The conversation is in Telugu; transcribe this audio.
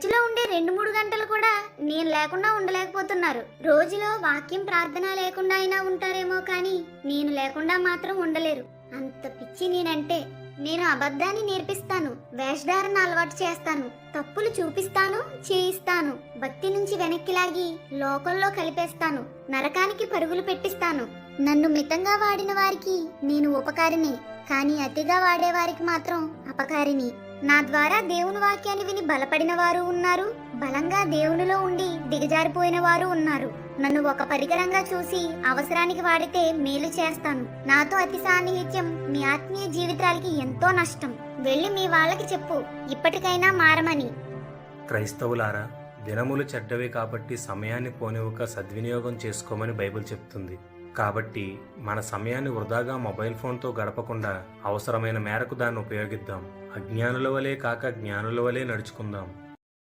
చర్చిలో ఉండే 2-3 గంటలు కూడా నేను లేకుండా ఉండలేకపోతున్నారు. రోజులో వాక్యం ప్రార్థన లేకుండా అయినా ఉంటారేమో కానీ నేను లేకుండా మాత్రం ఉండలేరు. అంత పిచ్చి నేనంటే. నేను అబద్ధాన్ని నేర్పిస్తాను, వేషధారణ అలవాటు చేస్తాను, తప్పులు చూపిస్తాను, చేయిస్తాను, భక్తి నుంచి వెనక్కి లాగి లోకంలో కలిపేస్తాను, నరకానికి పరుగులు పెట్టిస్తాను. నన్ను మితంగా వాడిన వారికి నేను ఉపకారిని, కానీ అతిగా వాడేవారికి మాత్రం అపకారిని. నా ద్వారా దేవుని వాక్యాన్ని విని బలపడిన వారు ఉన్నారు, బలంగా దేవునిలో ఉండి దిగజారిపోయిన వారు ఉన్నారు. నన్ను ఒక పరికరంగా చూసి అవసరానికి వాడితే మేలు చేస్తాను. నాతో అతి సాన్నిహిత్యం మీ ఆత్మీయ జీవితాలకి ఎంతో నష్టం. వెళ్ళి మీ వాళ్ళకి చెప్పు, ఇప్పటికైనా మారమని. క్రైస్తవులారా, దినములు చెడ్డవి కాబట్టి సమయాన్ని పోనివ్వక సద్వినియోగం చేసుకోమని బైబిల్ చెప్తుంది. కాబట్టి మన సమయాన్ని వృధాగా మొబైల్ ఫోన్తో గడపకుండా అవసరమైన మేరకు దాన్ని ఉపయోగిద్దాం. అజ్ఞానుల వలె కాక జ్ఞానుల వలె నడుచుకుందాం.